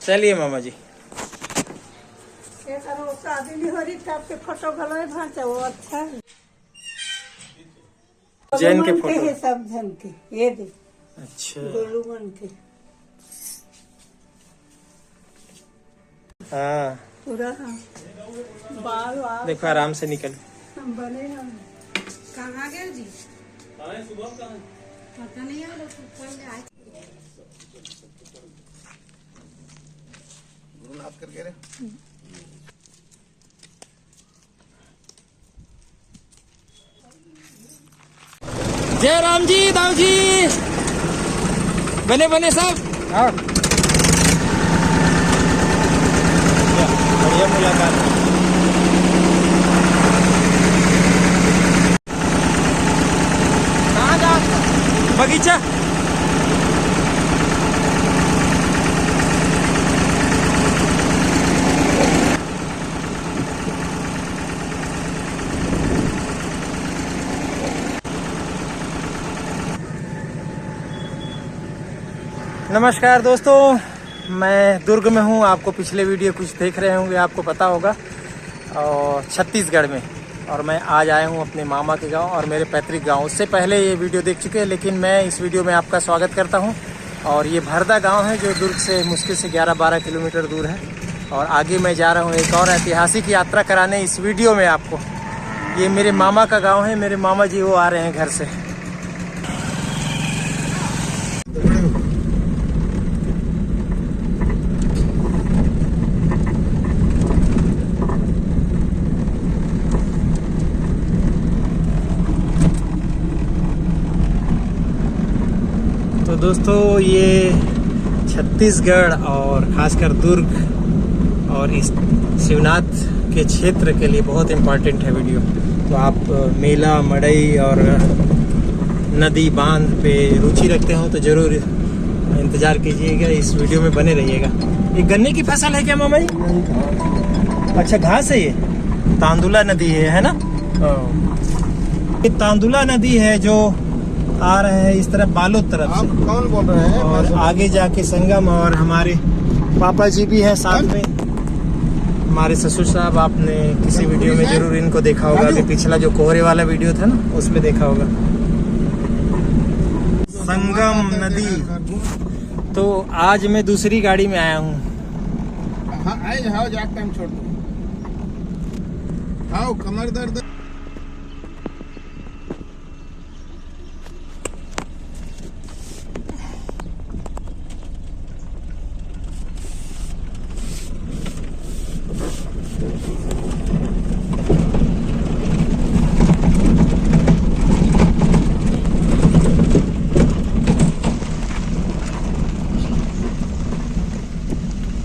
चलिए मामा जी। शादी नहीं हो रही तो आपके फोटो भलो भांचा वो अच्छा है। जैन के फोटो है सब जन के ये दे। अच्छा गोलू मन के हाँ पूरा बाल वाल देखो आराम से निकल बने हम। कहाँ गए जी? सुबह कहाँ पता नहीं है, लोग आए। करके रे जय राम जी, दाऊ जी, बने बने सब। हाँ बढ़िया मुलाकात। कहाँ जा? बगीचा। नमस्कार दोस्तों, मैं दुर्ग में हूँ। आपको पिछले वीडियो कुछ देख रहे होंगे, आपको पता होगा, और छत्तीसगढ़ में। और मैं आज आया हूँ अपने मामा के गांव और मेरे पैतृक गांव। उससे पहले ये वीडियो देख चुके हैं, लेकिन मैं इस वीडियो में आपका स्वागत करता हूँ। और ये भरदा गांव है जो दुर्ग से मुश्किल से 11-12 किलोमीटर दूर है। और आगे मैं जा रहा हूँ एक और ऐतिहासिक यात्रा कराने इस वीडियो में आपको। ये मेरे मामा का गाँव है। मेरे मामा जी वो आ रहे हैं घर से। तो दोस्तों ये छत्तीसगढ़ और खासकर दुर्ग और इस शिवनाथ के क्षेत्र के लिए बहुत इम्पोर्टेंट है वीडियो। तो आप मेला, मड़ई और नदी बांध पे रुचि रखते हो तो ज़रूर इंतज़ार कीजिएगा, इस वीडियो में बने रहिएगा। ये गन्ने की फसल है क्या मामा जी? अच्छा घास है ये। तांदुला नदी है ना? ये तांदुला नदी है जो आ रहे हैं इस तरफ बालोद तरफ से। कौन बोल रहे हैं? और आगे जाके संगम। और हमारे पापा जी भी हैं साथ में, हमारे ससुर साहब। आपने किसी वीडियो में जरूर इनको देखा होगा, अभी पिछला जो कोहरे वाला वीडियो था ना उसमें देखा होगा। संगम नदी। तो आज मैं दूसरी गाड़ी में आया हूँ। हाँ जाके टाइम छोड़ दो। हाँ कमर दर्द।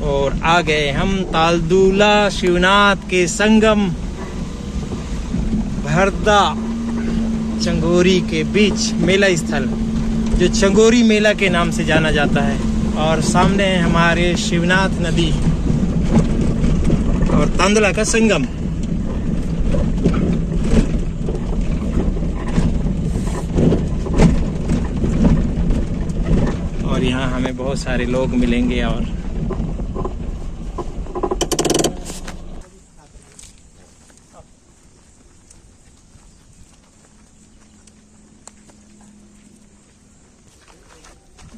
और आ गए हम तालदुला शिवनाथ के संगम भरदा चंगोरी के बीच मेला स्थल, जो चंगोरी मेला के नाम से जाना जाता है। और सामने है हमारे शिवनाथ नदी और तांदुला का संगम। और यहाँ हमें बहुत सारे लोग मिलेंगे। और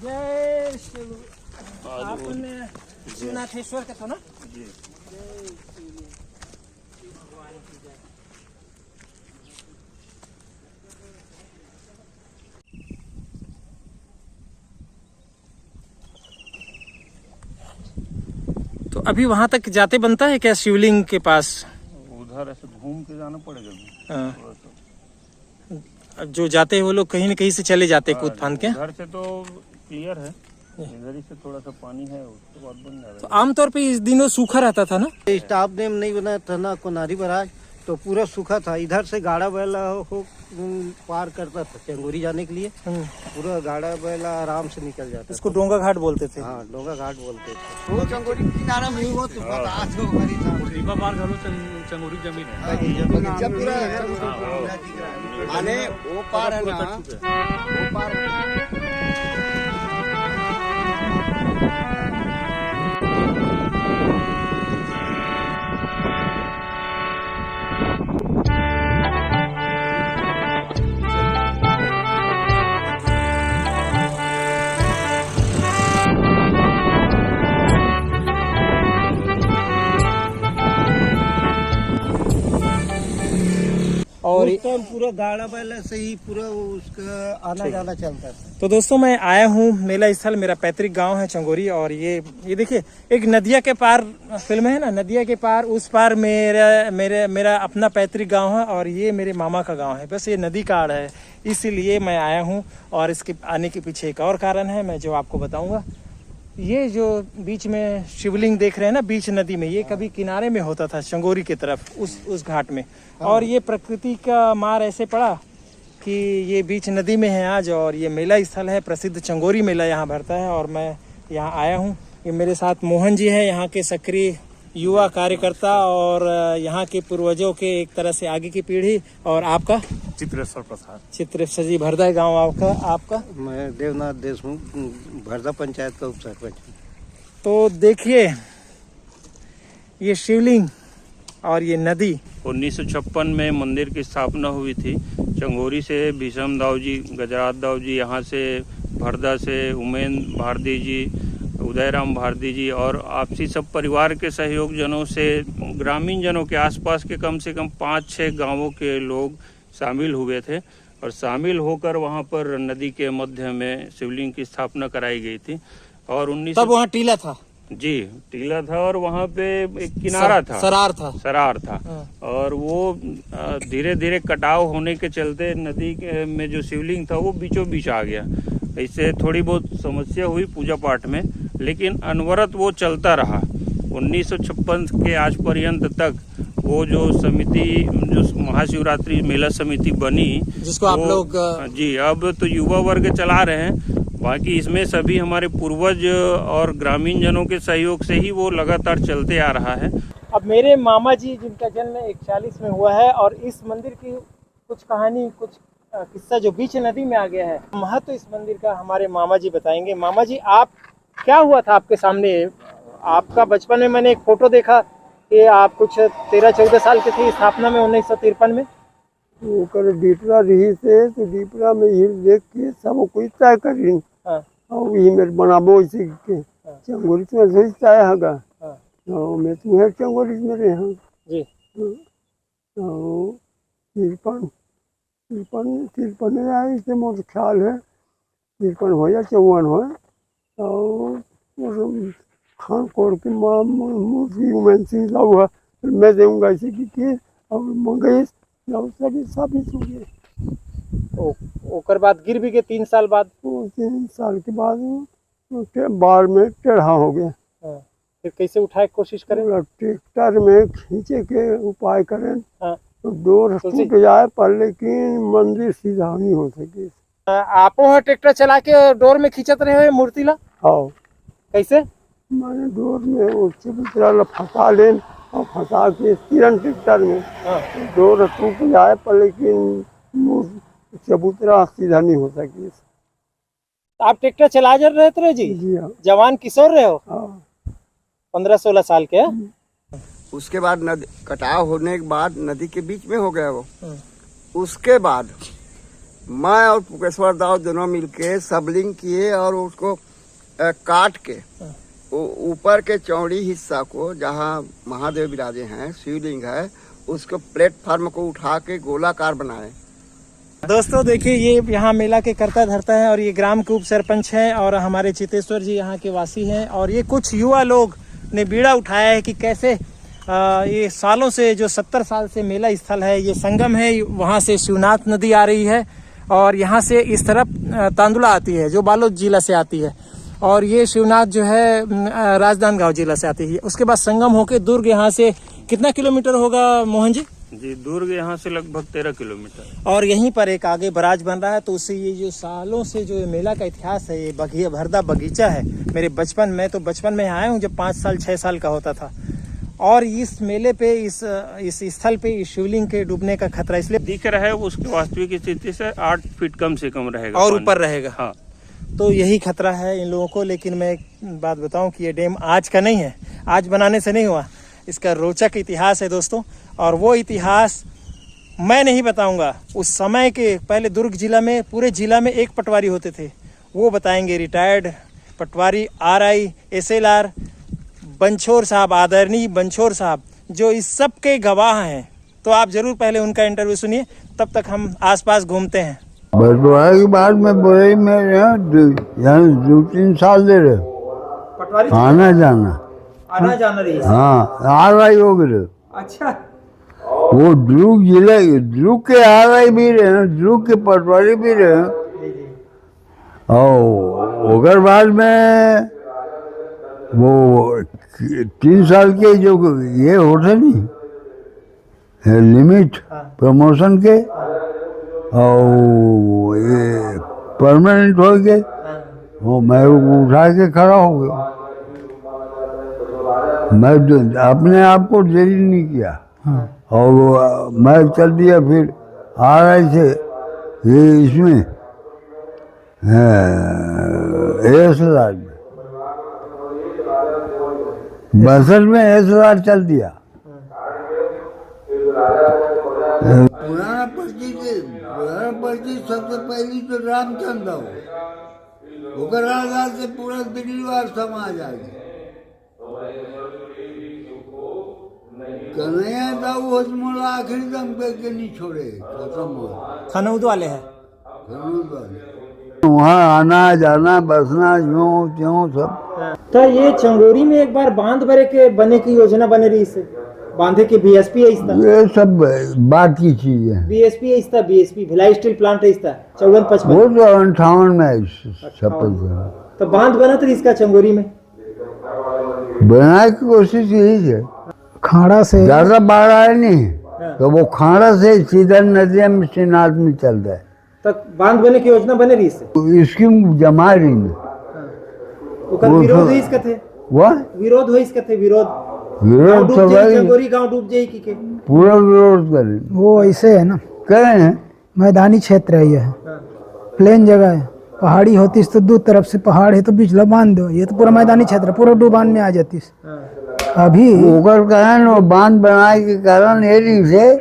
जय शिव। आपने शिवनाथेश्वर का था ना? जी। भगवान की जय। तो अभी वहां तक जाते बनता है क्या शिवलिंग के पास? उधर ऐसे घूम के जाना पड़ेगा। हाँ। अब जो जाते हैं वो लोग कहीं न कहीं से चले जाते हैं कूद फांद के। उधर से तो क्लियर है, इधर ही से थोड़ा सा पानी है, उसके बाद बन जाएगा। तो आमतौर पे इस दिनों सूखा रहता था ना? स्टाफ डैम नहीं बना था ना, कोनारी बराज, तो पूरा सूखा था। इधर से गाड़ा बैला हो पार करता था चंगोरी जाने के लिए। पूरा गाड़ा बैला आराम से निकल जाता। इसको डोंगा घाट बोलते थे। हाँ डोंगा घाट बोलते थे। वो चंगोरी किनारा में ही वो तो चंगोरी जमीन है। बगीचा पूरा माने वो पार है ना, वो पार और उस टाइम पूरा गाड़ा बैल से ही पूरा उसका आना जाना चलता था। तो दोस्तों मैं आया हूँ मेला स्थल, मेरा पैतृक गांव है चंगोरी, और ये देखिए एक नदिया के पार फिल्म है ना, नदिया के पार उस पार मेरा अपना पैतृक गांव है, और ये मेरे मामा का गांव है। बस ये नदी का आड़ है, इसीलिए मैं आया हूँ। और इसके आने के पीछे एक और कारण है, मैं जो आपको बताऊंगा। ये जो बीच में शिवलिंग देख रहे हैं ना, बीच नदी में, ये कभी किनारे में होता था चंगोरी की तरफ, उस घाट में। और ये प्रकृति का मार ऐसे पड़ा कि ये बीच नदी में है आज, और ये मेला स्थल है, प्रसिद्ध चंगोरी मेला यहाँ भरता है, और मैं यहाँ आया हूँ। ये मेरे साथ मोहन जी है, यहाँ के सक्रिय युवा कार्यकर्ता और यहाँ के पूर्वजों के एक तरह से आगे की पीढ़ी। और आपका? चित्रेश्वर प्रसाद। चित्रेश्वर जी, भरदा गांव आपका? मैं देवनाथ देशमुख, भरदा पंचायत का उप सरपंच। तो देखिए ये शिवलिंग और ये नदी 1956 में मंदिर की स्थापना हुई थी। चंगोरी से भीषम दाऊ जी, गजरात दाऊ जी, यहाँ से भरदा से उमेन भारती जी, उदयराम भारती जी, और आपसी सब परिवार के सहयोग जनों से ग्रामीण जनों के आसपास के कम से कम 5-6 गांवों के लोग शामिल हुए थे, और शामिल होकर वहां पर नदी के मध्य में शिवलिंग की स्थापना कराई गई थी। और तब वहाँ टीला था? जी, टीला था, और वहाँ पे एक किनारा था, सरार था। और वो धीरे धीरे कटाव होने के चलते नदी में जो शिवलिंग था वो बीचों बीच आ गया। इससे थोड़ी बहुत समस्या हुई पूजा पाठ में, लेकिन अनवरत वो चलता रहा। 1956 के आज पर्यंत तक वो जो समिति, जो महाशिवरात्रि मेला समिति बनी, जिसको आप लोग जी अब तो युवा वर्ग चला रहे हैं। बाकी इसमें सभी हमारे पूर्वज और ग्रामीण जनों के सहयोग से ही वो लगातार चलते आ रहा है। अब मेरे मामा जी जिनका जन्म 41 में हुआ है, और इस मंदिर की कुछ कहानी, कुछ किस्सा जो बीच नदी में आ गया है, महत्व इस मंदिर का हमारे मामा जी बताएंगे। मामा जी, आप क्या हुआ था आपके सामने? आपका बचपन में मैंने एक फोटो देखा कि आप कुछ 13-14 साल के थे स्थापना में 1953 में। ओकर डीपरा रही से तो डीपरा में ही देख के सब कोई तय करी। हाँ। और ये मेरे बनाबो इसी के चंगोरी में सही तय होगा। और मैं तुम्हें चंगोरी में रहे हैं जी। तो तिरपन आए, इससे मोर ख्याल है 53 हो या 54 हो। और खान कोर की मूर्ति उमेन सिंह लाऊ है, मैं दूंगा इसी की, और मंगेश साबित हो गए। ओकर बाद गिर भी गए 3 साल बाद। 3 साल के बाद बाढ़ में टेढ़ा हो गया। फिर कैसे उठाए कोशिश करें? ट्रैक्टर में खींचे के उपाय करें। हाँ। तो डोर टूट जाए पर, लेकिन मंदिर सीधा नहीं हो सके। आपो ट्रैक्टर चला के डोर में खींचत रहे मूर्ति ला? हाँ। कैसे? मैंने डोर में वो चबूतरा फंसा लेन, और फंसा के तिरन ट्रैक्टर में। हाँ। डोर टूट जाए पर, लेकिन चबूतरा सीधा नहीं हो सके। आप ट्रैक्टर चला जा रहे थे जी? जी हाँ। जवान किशोर रहे हो? हाँ। 15-16 साल के? उसके बाद नदी कटाव होने के बाद नदी के बीच में हो गया वो। उसके बाद मैं और पुकेश्वर दाऊ दोनों मिलके सबलिंग किए, और उसको काट के ऊपर के चौड़ी हिस्सा को, जहाँ महादेव विराजे हैं, शिवलिंग है, उसको प्लेटफार्म को उठा के गोलाकार बनाए। दोस्तों देखिए, ये यहाँ मेला के करता धरता है, और ये ग्राम के उप सरपंच है, और हमारे चितेश्वर जी यहाँ के वासी हैं। और ये कुछ युवा लोग ने बीड़ा उठाया है कि कैसे ये सालों से, जो 70 साल से मेला स्थल है, ये संगम है, वहाँ से शिवनाथ नदी आ रही है, और यहाँ से इस तरफ तांदुला आती है जो बालोद जिला से आती है, और ये शिवनाथ जो है राजनांदगांव जिला से आती है। उसके बाद संगम होके दुर्ग यहाँ से कितना किलोमीटर होगा मोहन जी? जी, दुर्ग यहाँ से लगभग 13 किलोमीटर। और यहीं पर एक आगे बराज बन रहा है। तो उससे ये जो सालों से जो मेला का इतिहास है, ये भरदा बगीचा है। मेरे बचपन में, तो बचपन में आया हूँ जब 5-6 साल का होता था। और इस मेले पे, इस स्थल पे इस शिवलिंग के डूबने का खतरा इसलिए दिख रहा है, उसकी वास्तविक स्थिति से 8 फीट कम से कम रहेगा और ऊपर रहेगा। हाँ। तो यही खतरा है इन लोगों को। लेकिन मैं एक बात बताऊं कि ये डैम आज का नहीं है, आज बनाने से नहीं हुआ। इसका रोचक इतिहास है दोस्तों, और वो इतिहास मैं नहीं बताऊंगा। उस समय के पहले दुर्ग जिला में, पूरे जिला में एक पटवारी होते थे, वो बताएंगे। रिटायर्ड पटवारी RI SLR बंछोर साहब, आदरणीय बंछोर साहब, जो इस सब के गवाह हैं। तो आप जरूर पहले उनका इंटरव्यू सुनिए, तब तक हम आसपास घूमते हैं। बटवारा के बाद में बुरई में यहाँ 2-3 साल दे रहे पटवारी आना जाना। आना जाना रही। हाँ आ रही हो गए अच्छा, वो ध्रुव जिले ध्रुव के आ रही भी रहे, ध्रुव के पटवारी भी रहे। और ओकर बाद में वो 3 साल के जो ये होते नहीं लिमिट प्रमोशन के और ये परमानेंट हो गए, वो मैं उठा के खड़ा हो गया। मैं अपने आप को देरी नहीं किया और मैं चल दिया। फिर आ रहे थे ये इसमें एसआर में, बसर में एसआर चल दिया। पुराना पर्ची सबसे पहली तो रामचंद्र हो, ओकर आधार से पूरा दिल्लीवार समाज आ गया। कन्हैया दाऊ हजमोला आखिरी दम पे नहीं छोड़े, खत्म हो खनौद वाले हैं। वहाँ आना जाना बसना यूं त्यों सब। तो ये चंगोरी में एक बार बांध बने की योजना बने रही इससे बांधे की बीएसपी है इसका, ये सब बात की चीज है। बीएसपी है इसका, बीएसपी भिलाई स्टील प्लांट है इसका 54-55। वो तो 58 में शपथ तो बांध बना था इसका चंगोरी में, बनाने की कोशिश यही है। खाड़ा से ज्यादा बाढ़ आए नहीं तो वो खाड़ा से सीधा नदिया में शिवनाथ में चल रहा है। तक बांध बने की योजना बने रही इससे। इसकी जमा रही नहीं ओकर विरोध हुई इसका थे, वह विरोध हुई इसका थे, विरोध विरोध तो भाई चंगोरी गांव डूब जाए की के पूरा विरोध करे। वो ऐसे है ना, कह रहे हैं मैदानी क्षेत्र है, यह प्लेन जगह है, पहाड़ी होती तो दो तरफ से पहाड़ है तो बिजला बांध दो, ये तो पूरा मैदानी क्षेत्र पूरा डूबान में आ जाती। अभी ओकर कारण वो बांध बनाए के कारण एरी से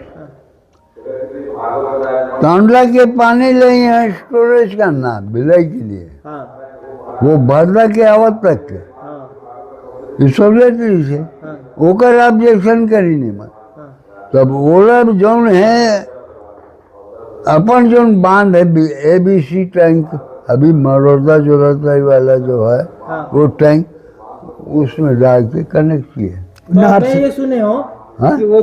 तांडला के पानी ले यहाँ स्टोरेज करना भिलाई के लिए, वो भरला के आवत तक के इस सब लेते से ओकर ऑब्जेक्शन करी नहीं मत। तब ओला जौन है अपन जौन बांध है ABC टैंक, अभी मरोदा जोरता वाला जो है वो टैंक उसमें डाल के कनेक्ट किए। तो मैं ये सुने हो कि वो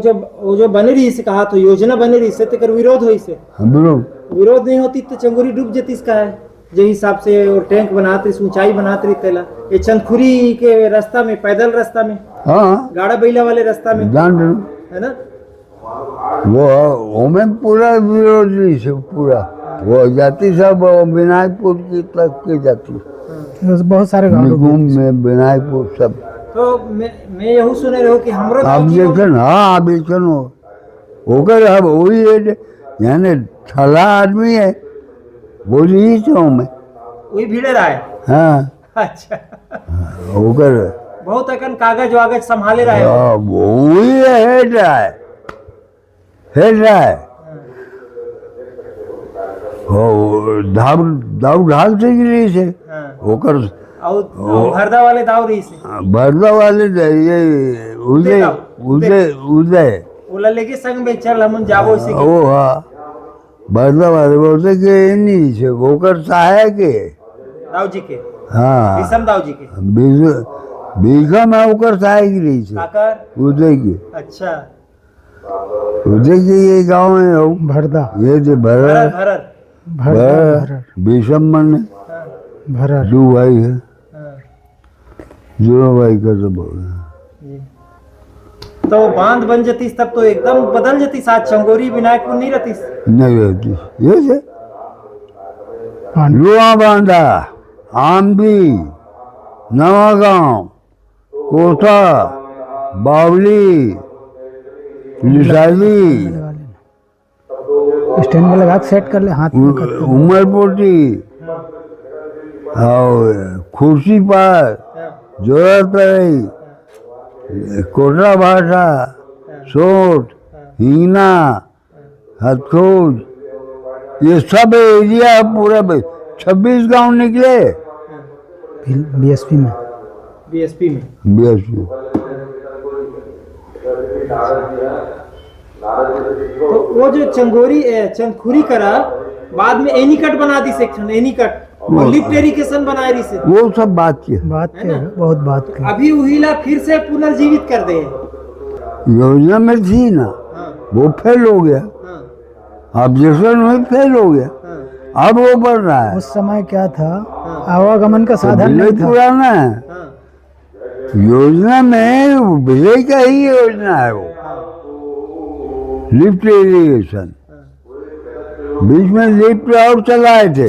जो बने रही से कहा तो योजना बने रही से तो विरोध हो इसे, विरोध नहीं होती तो चंगोरी डूब जाती इसका है जो हिसाब से वो टैंक बनाते ऊंचाई बनाते रही तेला ये चंदखुरी के रास्ता में पैदल रास्ता में, हाँ गाड़ा बैला वाले रास्ता में है ना, वो में पूरा विरोध नहीं से पूरा वो जाती सब विनायकपुर की तक के जाती, बहुत सारे निकुंभ में विनायकपुर सब। तो मैं यही सुने रहो कि हमरो ऑब्जेक्शन, हाँ ऑब्जेक्शन होकर अब वही है यानी छला आदमी है बोली तो मैं वही भीड़े रहा है। हाँ अच्छा होकर बहुत अकन कागज वागज संभाले रहा है, वही हेड रहा है, हेड रहा है दाव ढाल से गिरी से होकर और भरदा वाले दाव रही से भरदा वाले ये उदय बोला लेके संग में चल हम जाबो इसे ओ हाँ भरदा वाले बोलते कि नहीं से होकर सहाय के दाव जी के, हाँ विषम दाव जी के बीघा में होकर सहाय गिरी से काकर उदय की। अच्छा उदय की ये गाँव है हो भरदा, ये जो भरर भरर भीषम मन भरर दो भाई है, दोनों भाई का तो बोल तो बांध बन जाती तब तो एकदम बदल जाती साथ चंगोरी विनायकपुर नहीं रहती, नहीं रहती ये से लुआ बांधा आमदी नवागांव कोटा बावली लिसाली स्टैंड में लगा सेट कर ले हाथ में उमरपोटी और खुर्सी पर जोरतई कोटरा भाषा सोट हीना हथखोज ये सब एरिया पूरा 26 गांव निकले बीएसपी में बीएसपी तो वो जो चंगखुरी करा बाद में एनीकट बना दी सेक्शन एनीकट और लिफ्ट इरिगेशन बनाए रही से वो सब बात की बहुत बात की। अभी उहिला फिर से पुनर्जीवित कर दे। योजना में थी ना, वो फेल हो गया, ऑब्जेक्शन में फेल हो गया, अब वो बढ़ रहा है। उस समय क्या था, आवागमन का साधन नहीं था। पुराना है योजना में, विजय का ही योजना है वो, लिफ्ट इरिगेशन। बीच में लिफ्ट और चलाए थे,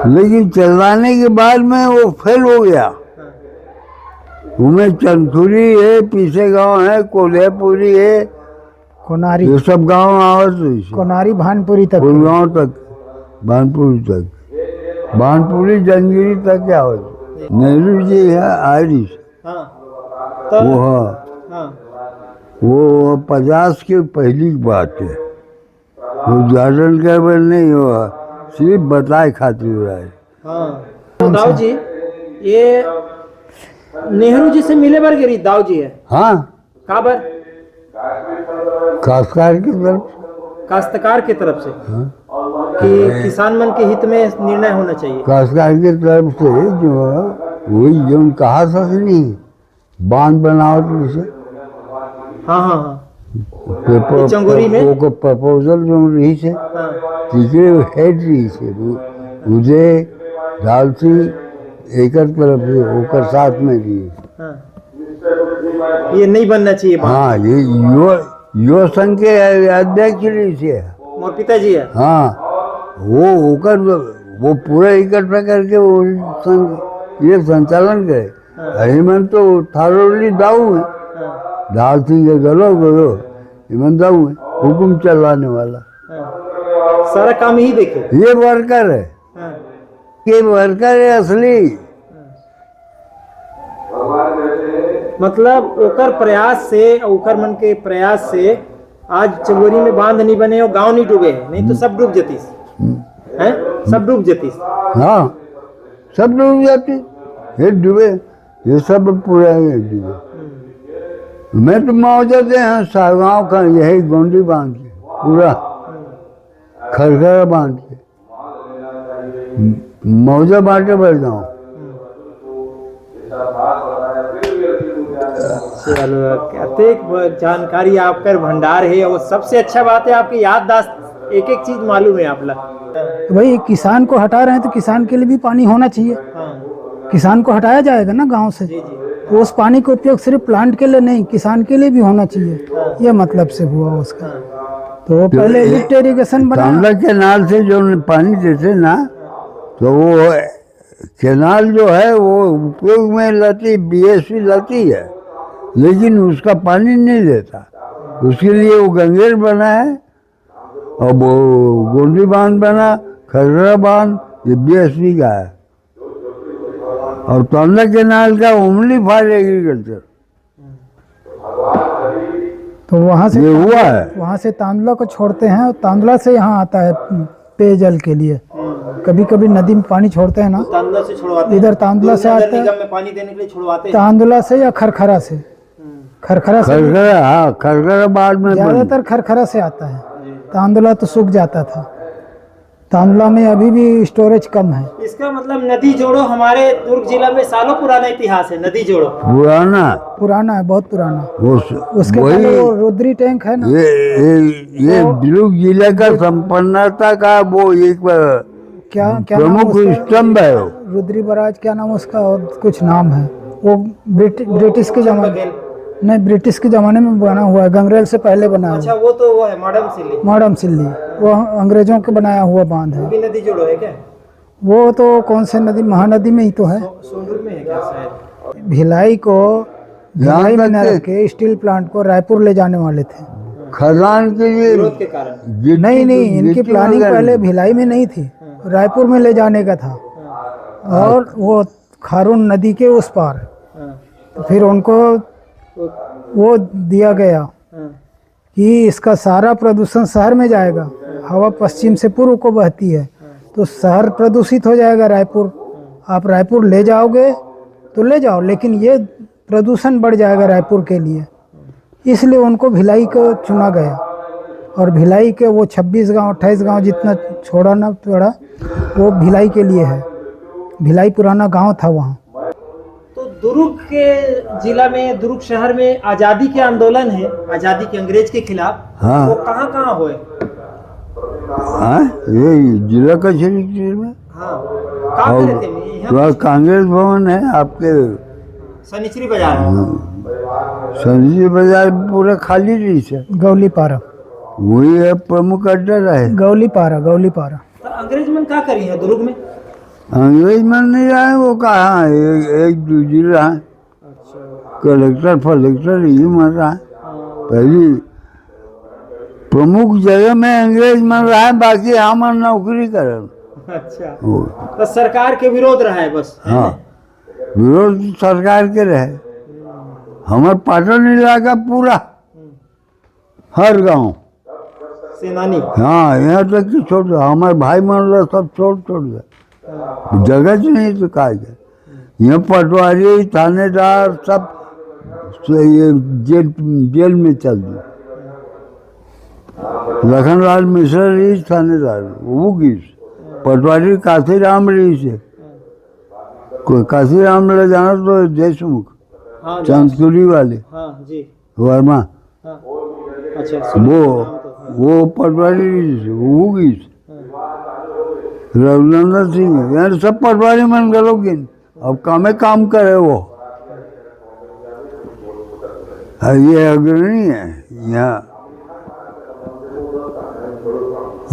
लेकिन चलाने के बाद में वो फेल हो गया। उनमें चंदखुरी है, पीछे गांव है, कोल्हापुरी है, कोनारी, ये सब गांव आवत, कोनारी भानपुरी तक, गांव तक, भानपुरी तक, भानपुरी जंगीरी तक क्या हो। नेहरू जी है आयरिश, वो है वो 50 की पहली बात है, उद्घाटन कर नहीं हुआ, सिर्फ बताए खातिर रहा है। तो दाऊ जी ये नेहरू जी से मिले बार गिरी दाऊ जी है। हाँ, काबर काश्तकार की तरफ, काश्तकार की तरफ से कि किसान मन के हित में निर्णय होना चाहिए। काश्तकार की तरफ से जो वही जो कहा था नहीं, बांध बनाओ तो इसे हाँ पेपर चंगोरी में वो प्रपोजल जो रही से तीसरे हेड रही से मुझे डालसी एक तरफ से होकर साथ में रही। ये नहीं बनना चाहिए। हाँ, ये युवा संघ के अध्यक्ष रही से, मोर पिताजी है। हाँ, वो होकर वो पूरा इकट्ठा करके वो संघ ये संचालन करे। हेमंत तो थारोली दाऊ है, दाल सिंह के गलो हेमंत दाऊ है, हुकुम चलाने वाला, सारा काम ही देखे। ये वर्कर है, ये वर्कर है असली। मतलब ओकर प्रयास से, ओकर मन के प्रयास से आज चंगोरी में बांध नहीं बने और गांव नहीं डूबे, नहीं तो सब डूब जतीस हैं, सब डूब जतीस। हाँ, सब डूब जाते, ये डूबे, ये सब पूरा ये डूबे। मैं तो मौजूद हैं सागांव का, यही गोंडी बांध के पूरा खरखरा बांध के मौजा बांटे बढ़ जाऊँ। चलो, अत्येक जानकारी आपका भंडार है और सबसे अच्छा बात है आपकी याददाश्त, एक एक चीज मालूम है आपला। भाई किसान को हटा रहे हैं तो किसान के लिए भी पानी होना चाहिए। किसान को हटाया जाएगा ना गांव से, तो उस पानी का उपयोग सिर्फ प्लांट के लिए नहीं, किसान के लिए भी होना चाहिए, ये मतलब से हुआ उसका। तो पहले लिफ्ट इरिगेशन तांबला कैनाल से जो पानी देते ना, तो वो कैनाल जो है वो उपयोग में लाती, बीएसपी लाती है, लेकिन उसका पानी नहीं देता। उसके लिए वो गंगेर बना है और वो गोंडी बांध बना, खररा बांध, ये बीएसपी का है। और तांबला कैनाल का ओनली फॉर एग्रीकल्चर, तो वहाँ से ये हुआ है। वहाँ से तांदुला को छोड़ते हैं और तांदुला से यहाँ आता है पेयजल के लिए। कभी कभी नदी में पानी छोड़ते हैं ना, तांदुला से छुड़वाते, इधर तांदुला से आता निगम है, में पानी देने के लिए छुड़वाते हैं। तांदुला से या खरखरा से, खरखरा से, खरखरा, हाँ, खरखरा बाद में ज्यादातर खरखरा से आता है। तांदुला तो सूख जाता था, तांदुला में अभी भी स्टोरेज कम है। इसका मतलब नदी जोड़ो हमारे दुर्ग जिला में सालों पुराना इतिहास है। नदी जोड़ो पुराना है, बहुत पुराना। उसके वही पहले वो रुद्री टैंक है ना, ये दुर्ग जिले का संपन्नता का वो एक क्या क्या नाम प्रमुख उसका? स्तंभ है वो। रुद्री बराज, क्या नाम उसका, और कुछ नाम है वो। ब्रिटिश के जमाने, नहीं, ब्रिटिश के जमाने में बना हुआ है, गंगरेल से पहले बना हुआ। अच्छा, वो है मॉडर्न सिल्ली, वो अंग्रेजों के बनाया हुआ बांध है। भी नदी जोड़ो है क्या? वो तो कौन से नदी, महानदी में ही तो है। सोनपुर में है क्या शायद? भिलाई में न रख के स्टील प्लांट को रायपुर ले जाने वाले थे, खदान के लिए विरोध के कारण। नहीं, इनकी प्लानिंग पहले भिलाई में नहीं थी, रायपुर में ले जाने का था। और वो खारून नदी के उस पार, तो फिर उनको वो दिया गया कि इसका सारा प्रदूषण शहर में जाएगा। हवा पश्चिम से पूर्व को बहती है, तो शहर प्रदूषित हो जाएगा। रायपुर, आप रायपुर ले जाओगे तो ले जाओ, लेकिन ये प्रदूषण बढ़ जाएगा रायपुर के लिए। इसलिए उनको भिलाई को चुना गया। और भिलाई के वो 26 गांव 28 गांव जितना छोड़ना पड़ा वो भिलाई के लिए है। भिलाई पुराना गांव था वहाँ। तो दुर्ग के जिला में, दुर्ग शहर में आजादी के आंदोलन है, आजादी के अंग्रेज के खिलाफ, हाँ। वो कहाँ हुए? हाँ, ये जिला कचहरी में हाँ, कहाँ और करे थे? यहाँ वहाँ कांग्रेस भवन है आपके सनिचरी बाजार में। संजीव बाजार पूरा खाली रही है, गौली पारा, वही है प्रमुख अड्डा रहे। गौली पारा, गौली पारा। तो अंग्रेज मन क्या करी है दुर्ग में? अंग्रेज मन नहीं रहे, वो कहाँ एक दूसरी रहा, कलेक्टर फलेक्टर यही मन रहा। पहली प्रमुख जगह में अंग्रेज मन रहा है, बाकी हम नौकरी करन। अच्छा, तो सरकार के विरोध रहा है बस? हाँ, विरोध सरकार के रहे। हमारे पाटन इलाका पूरा हर गांव सेनानी। हाँ, यहाँ तक कि छोड़ हमारे भाई मान लो सब छोड़ गए, जगह से नहीं तो कहा गया। यहाँ पटवारी थानेदार सब ये जेल में चल दिए। लखनलाल मिश्रा रही थानेदार, वो की पटवारी काशीराम रही से, कोई काशीराम ले जाना तो देशमुख, हाँ, चंदपुरी वाले, हाँ जी, वर्मा, हाँ, अच्छा, वो पटवारी रही से, वो की रघुनंदन सिंह, यार सब पटवारी मन गलोगे। अब काम करे वो। ये अग्रणी है यहाँ।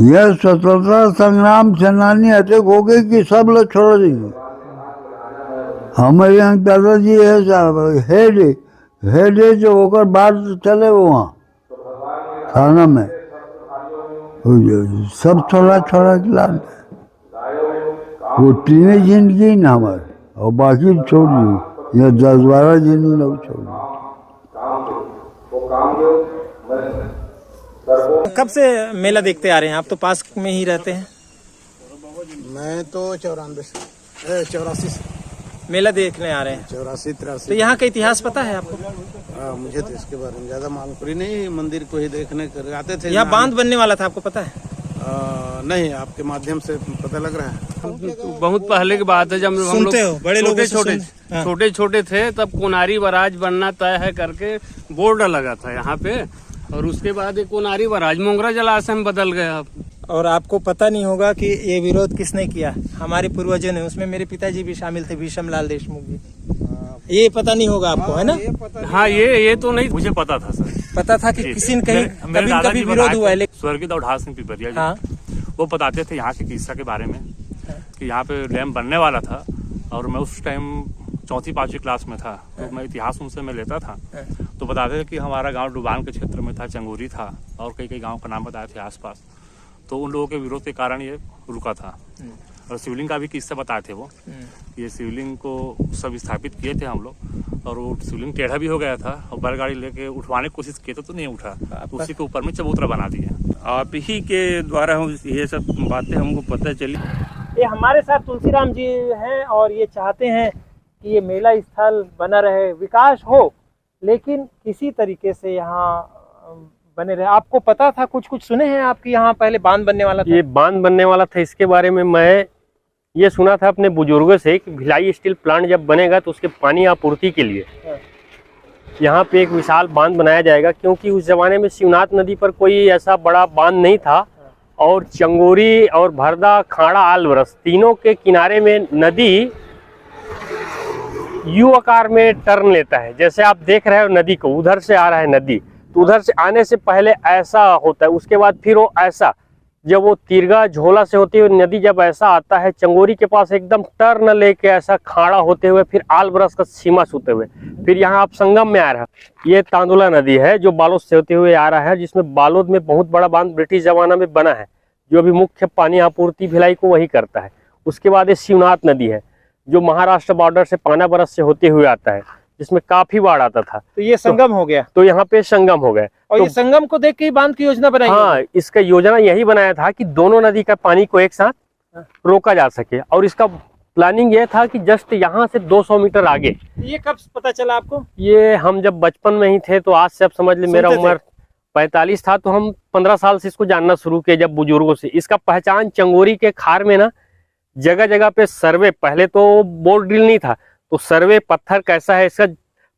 यह स्वतंत्रता संग्राम सेनानी अटैक हो गई कि सब लोग छोड़ देंगे। हमारे यहाँ दादाजी है साहब, हेड है जो होकर बाहर चले वो वहाँ थाना में, सब छोड़ा खिला वो 3 जिंदगी न हमारे, और बाकी छोड़ दी, या 10-12 जिंदगी लोग छोड़ दी। कब से मेला देखते आ रहे हैं आप? तो पास में ही रहते हैं। मैं तो 84 से मेला देखने आ रहे हैं। 84-83। तो यहाँ का इतिहास पता है आपको? मुझे तो इसके बारे में ज्यादा मालूम नहीं, मंदिर को ही देखने कर आते थे। यहाँ बांध बनने वाला था, आपको पता है? नहीं, आपके माध्यम से पता लग रहा है। बहुत पहले की बात है, जब हम लोग बड़े लोगों से छोटे थे तब कोनारी बराज बनना तय है करके बोर्ड लगा था यहाँ पे, और उसके बाद एक कोनारी बराज मोंगरा जलाशय में बदल गया। और आपको पता नहीं होगा कि ये विरोध किसने किया? हमारे पूर्वजों ने। उसमें मेरे पिताजी भी शामिल थे, भीषम लाल देशमुख जी। ये पता नहीं होगा आपको, है ना? हाँ, ये तो नहीं मुझे पता था सर। पता था कि किसी ने कभी विरोध हुआ है? स्वर्गीय उठाव सिंह पिपरिया जी, हाँ, वो बताते थे यहाँ के किस्सा के बारे में कि यहाँ पे डैम बनने वाला था, और मैं उस टाइम 4वीं-5वीं क्लास में था, तो मैं इतिहास उनसे मैं लेता था। तो बताते थे कि हमारा गांव डुबान के क्षेत्र में था, चंगोरी था, और कई गांव का नाम बताए थे आसपास। तो उन लोगों के विरोध के कारण ये रुका था। और शिवलिंग का भी किस्सा बताए थे वो, ये शिवलिंग को सब स्थापित किए थे हम लोग, और वो शिवलिंग टेढ़ा भी हो गया था, और बैलगाड़ी लेके उठवाने की कोशिश किए तो नहीं उठा, तो उसी के ऊपर में चबूतरा बना दिया। आप ही के द्वारा ये सब बातें हमको पता चली। ये हमारे साथ तुलसीराम जी हैं, और ये चाहते हैं कि ये मेला स्थल बना रहे, विकास हो, लेकिन किसी तरीके से यहाँ बने रहे। आपको पता था? कुछ सुने हैं आपकी यहाँ पहले बांध बनने वाला था? ये बांध बनने वाला था, इसके बारे में मैं ये सुना था अपने बुजुर्गों से कि भिलाई स्टील प्लांट जब बनेगा तो उसके पानी आपूर्ति के लिए यहाँ पे एक विशाल बांध बनाया जाएगा, क्योंकि उस जमाने में शिवनाथ नदी पर कोई ऐसा बड़ा बांध नहीं था, और चंगोरी और भरदा, खाड़ा, आलवरस तीनों के किनारे में नदी यू आकार में टर्न लेता है। जैसे आप देख रहे हो नदी को, उधर से आ रहा है नदी, तो उधर से आने से पहले ऐसा होता है, उसके बाद फिर वो ऐसा, जब वो तिरगा झोला से होती हुई नदी जब ऐसा आता है चंगोरी के पास एकदम टर्न लेके ऐसा खाड़ा होते हुए फिर आलबरस का सीमा छूते हुए फिर यहाँ आप संगम में आ रहा है। ये तांदुला नदी है जो बालोद से होते हुए आ रहा है, जिसमें बालोद में बहुत बड़ा बांध ब्रिटिश जमाना में बना है, जो अभी मुख्य पानी आपूर्ति भिलाई को वही करता है। उसके बाद ये शिवनाथ नदी है जो महाराष्ट्र बॉर्डर से पाना बरस से होते हुए आता है, जिसमें काफी बाढ़ आता था। तो ये संगम हो गया, तो यहाँ पे संगम हो गए, और तो ये संगम को देख के ही बांध की योजना बनाई। हाँ, इसका योजना यही बनाया था कि दोनों नदी का पानी को एक साथ रोका जा सके, और इसका प्लानिंग ये था कि जस्ट यहाँ से 200 मीटर आगे। ये कब पता चला आपको? ये हम जब बचपन में ही थे, तो आज से आप समझ ले मेरा उम्र 45 था, तो हम 15 साल से इसको जानना शुरू किए जब बुजुर्गों से। इसका पहचान चंगोरी के खार में ना जगह जगह पे सर्वे, पहले तो बोर ड्रिल नहीं था, तो सर्वे पत्थर कैसा है इसका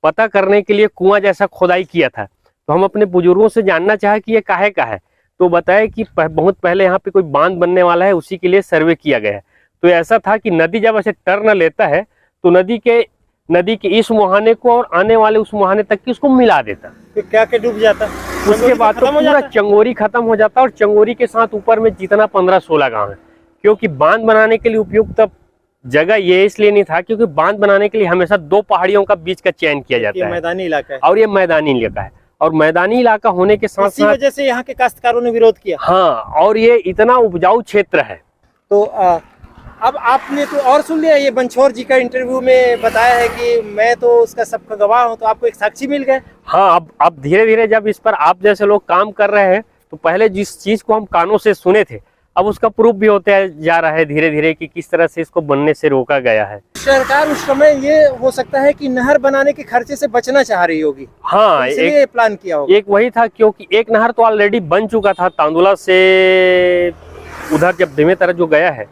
पता करने के लिए कुआं जैसा खोदाई किया था। तो हम अपने बुजुर्गों से जानना चाहे कि ये काहे का है, तो बताया कि बहुत पहले यहाँ पे कोई बांध बनने वाला है, उसी के लिए सर्वे किया गया है। तो ऐसा था कि नदी जब ऐसे टर्न लेता है तो नदी के इस मुहाने को और आने वाले उस मुहाने तक की उसको मिला देता। फिर क्या के डूब जाता? उसके बाद तो पूरा चंगोरी खत्म हो जाता, और चंगोरी के साथ ऊपर में जितना 15-16 गांव है, क्योंकि बांध बनाने के लिए उपयुक्त जगह ये इसलिए नहीं था क्योंकि बांध बनाने के लिए हमेशा 2 पहाड़ियों का बीच का चयन किया जाता है। मैदानी इलाका है और ये मैदानी इलाका है, और मैदानी इलाका होने के साथ इसी वजह से यहाँ के काश्तकारों ने विरोध किया। हाँ, और ये इतना उपजाऊ क्षेत्र है। तो अब आपने तो और सुन लिया, ये बनछोर जी का इंटरव्यू में बताया है कि मैं तो उसका सबका गवाह हूँ, तो आपको एक साक्षी मिल गए। हाँ, अब धीरे धीरे जब इस पर आप जैसे लोग काम कर रहे हैं, तो पहले जिस चीज को हम कानों से सुने थे, अब उसका प्रूफ भी होता जा रहा है धीरे धीरे कि किस तरह से इसको बनने से रोका गया है। सरकार उस समय ये हो सकता है कि नहर बनाने के खर्चे से बचना चाह रही होगी। हाँ, तो इसलिए प्लान किया होगा। एक वही था, क्योंकि एक नहर तो ऑलरेडी बन चुका था तांदुला से उधर जब धीमे तरह जो गया है,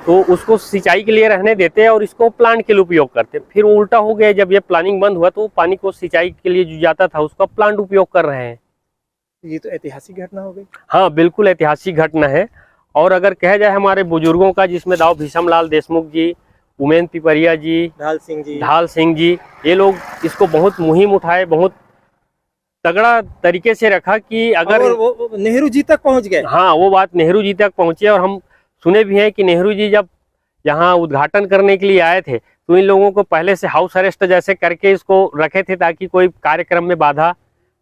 तो उसको सिंचाई के लिए रहने देते हैं और इसको प्लांट के लिए उपयोग करते। फिर उल्टा हो गया, जब ये प्लानिंग बंद हुआ तो पानी को सिंचाई के लिए जो जाता था उसका प्लांट उपयोग कर रहे हैं। ये तो ऐतिहासिक घटना हो गई। हाँ, बिल्कुल ऐतिहासिक घटना है। और अगर कहा जाए हमारे बुजुर्गों का, जिसमें दाऊ भीषमलाल देशमुख जी, उमेन पिपरिया जी, ढाल सिंह जी, ये लोग इसको बहुत मुहिम उठाए, बहुत तगड़ा तरीके से रखा कि अगर वो नेहरू जी तक पहुंच गए। हाँ, वो बात नेहरू जी तक पहुंची। और हम सुने भी हैं कि नेहरू जी जब यहाँ उद्घाटन करने के लिए आए थे, तो इन लोगों को पहले से हाउस अरेस्ट जैसे करके इसको रखे थे, ताकि कोई कार्यक्रम में बाधा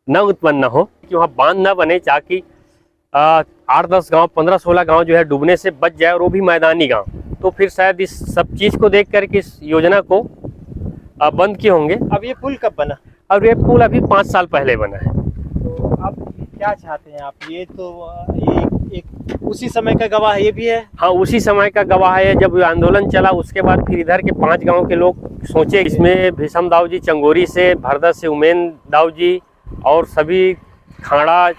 न उत्पन्न न हो, कि वहाँ बांध न बने, ताकि 8-10 गांव, 15-16 गांव जो है डूबने से बच जाए, और वो भी मैदानी गांव। तो फिर शायद इस सब चीज को देख करके इस योजना को बंद किए होंगे। अब ये पुल कब बना? अब ये पुल अभी 5 साल पहले बना है। तो अब क्या चाहते हैं आप? ये तो एक उसी समय का गवाह है, ये भी है। हाँ, उसी समय का गवाह है। जब आंदोलन चला उसके बाद फिर इधर के 5 गांव के लोग सोचे, इसमें भीषम दाऊ जी चंगोरी से, भरदा से उमेन दाऊ जी, और सभी खाड़ा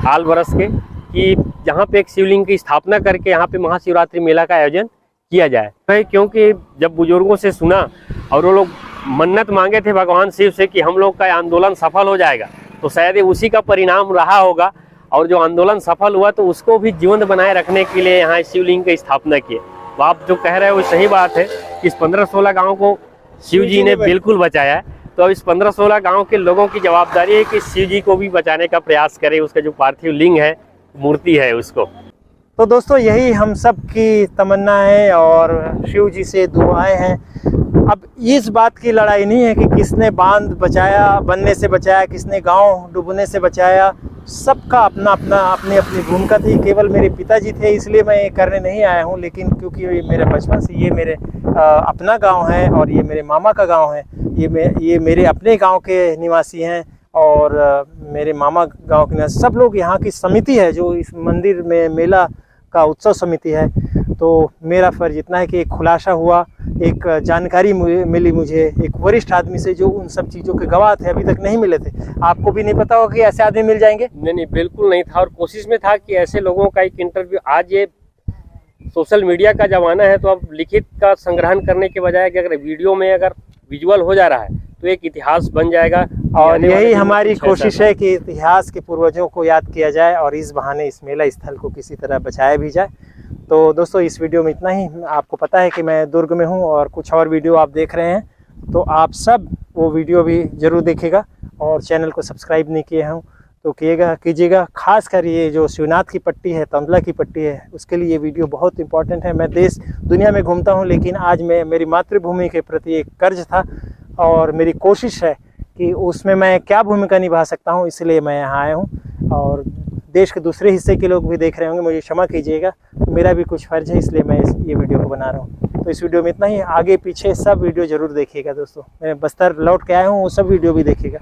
आल बरस के, कि यहाँ पे एक शिवलिंग की स्थापना करके यहाँ पे महाशिवरात्रि मेला का आयोजन किया जाए। क्योंकि जब बुजुर्गों से सुना और वो लोग मन्नत मांगे थे भगवान शिव से कि हम लोग का आंदोलन सफल हो जाएगा, तो शायद उसी का परिणाम रहा होगा। और जो आंदोलन सफल हुआ तो उसको भी जीवंत बनाए रखने के लिए यहाँ शिवलिंग की स्थापना की। तो आप जो कह रहे हो वो सही बात है कि इस 15-16 गाँव को शिव जी ने बिल्कुल बचाया है। तो इस 15-16 गांव के लोगों की जवाबदारी है कि शिव जी को भी बचाने का प्रयास करें, उसका जो पार्थिव लिंग है, मूर्ति है, उसको। तो दोस्तों, यही हम सब की तमन्ना है और शिव जी से दुआएं हैं। अब इस बात की लड़ाई नहीं है कि किसने बांध बचाया, बनने से बचाया, किसने गांव डूबने से बचाया। सबका अपना अपना अपनी अपनी भूमिका थी। केवल मेरे पिताजी थे इसलिए मैं ये करने नहीं आया हूँ, लेकिन क्योंकि मेरे बचपन से ये मेरे अपना गांव है और ये मेरे मामा का गांव है। ये मेरे अपने गांव के निवासी हैं और मेरे मामा गांव के निवासी। सब लोग यहाँ की समिति है जो इस मंदिर में मेला का उत्सव समिति है। तो मेरा फर्ज इतना है कि एक खुलासा हुआ, एक जानकारी मिली मुझे एक वरिष्ठ आदमी से जो उन सब चीज़ों के गवाह थे, अभी तक नहीं मिले थे। आपको भी नहीं पता होगा कि ऐसे आदमी मिल जाएंगे? नहीं, बिल्कुल नहीं था। और कोशिश में था कि ऐसे लोगों का एक इंटरव्यू, आज ये सोशल मीडिया का जमाना है, तो अब लिखित का संग्रहण करने के बजाय कि अगर वीडियो में अगर विजुअल हो जा रहा है तो एक इतिहास बन जाएगा। और यही हमारी कोशिश है कि इतिहास के पूर्वजों को याद किया जाए और इस बहाने इस मेला स्थल को किसी तरह बचाया भी जाए। तो दोस्तों, इस वीडियो में इतना ही। आपको पता है कि मैं दुर्ग में हूँ और कुछ और वीडियो आप देख रहे हैं, तो आप सब वो वीडियो भी ज़रूर देखिएगा। और चैनल को सब्सक्राइब नहीं किए हों तो कीजिएगा। खास कर ये जो शिवनाथ की पट्टी है, तांदुला की पट्टी है, उसके लिए ये वीडियो बहुत इंपॉर्टेंट है। मैं देश दुनिया में घूमता हूँ, लेकिन आज मेरी मातृभूमि के प्रति एक कर्ज था और मेरी कोशिश है कि उसमें मैं क्या भूमिका निभा सकता हूँ, इसलिए मैं यहाँ आया हूँ। और देश के दूसरे हिस्से के लोग भी देख रहे होंगे, मुझे क्षमा कीजिएगा, मेरा भी कुछ फ़र्ज है, इसलिए मैं ये वीडियो को बना रहा हूँ। तो इस वीडियो में इतना ही। आगे पीछे सब वीडियो ज़रूर देखिएगा दोस्तों। मैं बस्तर लौट के आया हूँ, वो सब वीडियो भी देखिएगा।